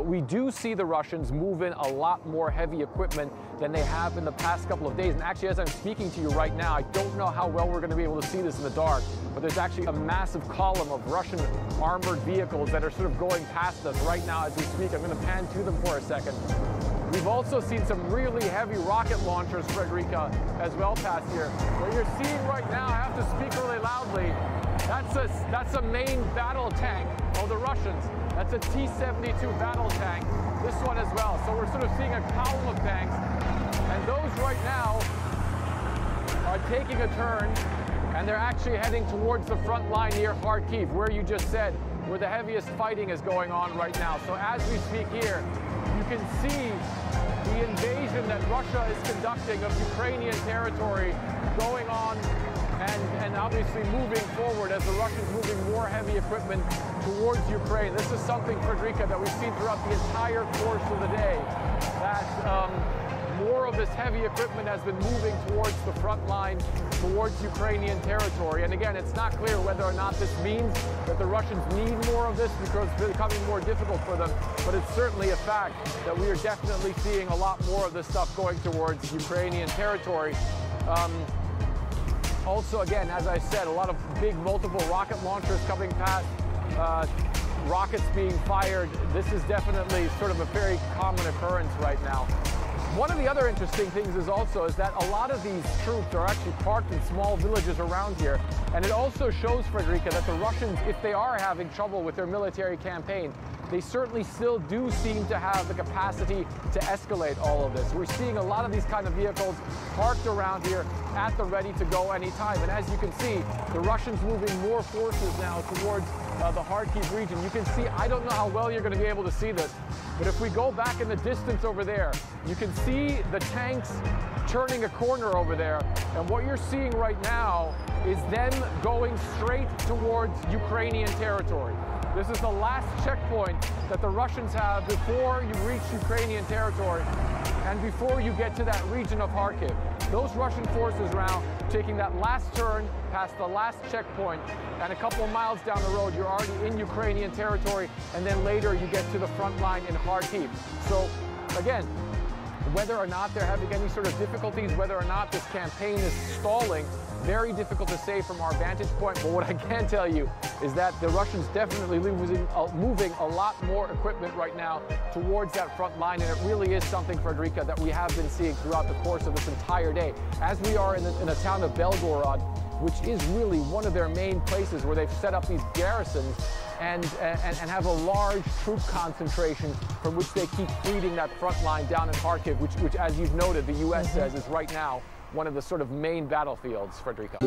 But we do see the Russians move in a lot more heavy equipment than they have in the past couple of days. And actually, as I'm speaking to you right now, I don't know how well we're going to be able to see this in the dark, but there's actually a massive column of Russian armored vehicles that are sort of going past us right now as we speak. I'm going to pan to them for a second. We've also seen some really heavy rocket launchers, Frederica, as well past here. What you're seeing right now, I have to speak really loudly, that's a main battle tank of the Russians. That's a T-72 battle tank, this one as well. So we're sort of seeing a column of tanks, and those right now are taking a turn, and they're actually heading towards the front line near Kyiv, where you just said, where the heaviest fighting is going on right now. So as we speak here, you can see the invasion that Russia is conducting of Ukrainian territory going on and obviously moving forward as the Russians moving more heavy equipment towards Ukraine. This is something, Frederica, that we've seen throughout the entire course of the day, that more of this heavy equipment has been moving towards the front line, towards Ukrainian territory. And again, it's not clear whether or not this means that the Russians need more of this because it's becoming more difficult for them, but it's certainly a fact that we are definitely seeing a lot more of this stuff going towards Ukrainian territory. Also, again, as I said, a lot of big multiple rocket launchers coming past, rockets being fired. This is definitely sort of a very common occurrence right now. One of the other interesting things is that a lot of these troops are actually parked in small villages around here. And it also shows, Frederica, that the Russians, if they are having trouble with their military campaign, they certainly still do seem to have the capacity to escalate all of this. We're seeing a lot of these kind of vehicles parked around here at the ready to go anytime. And as you can see, the Russians moving more forces now towards the Kharkiv region. You can see, I don't know how well you're going to be able to see this, but if we go back in the distance over there, you can see the tanks turning a corner over there. And what you're seeing right now is them going straight towards Ukrainian territory. This is the last checkpoint that the Russians have before you reach Ukrainian territory and before you get to that region of Kharkiv. Those Russian forces now taking that last turn past the last checkpoint, and a couple of miles down the road, you're already in Ukrainian territory, and then later you get to the front line in Kharkiv. So again, whether or not they're having any sort of difficulties, whether or not this campaign is stalling, very difficult to say from our vantage point. But what I can tell you is that the Russians definitely moving a lot more equipment right now towards that front line. And it really is something, Frederica, that we have been seeing throughout the course of this entire day. As we are in the town of Belgorod, which is really one of their main places where they've set up these garrisons and have a large troop concentration from which they keep feeding that front line down in Kharkiv, which as you've noted, the U.S. says is right now one of the sort of main battlefields, Frederica.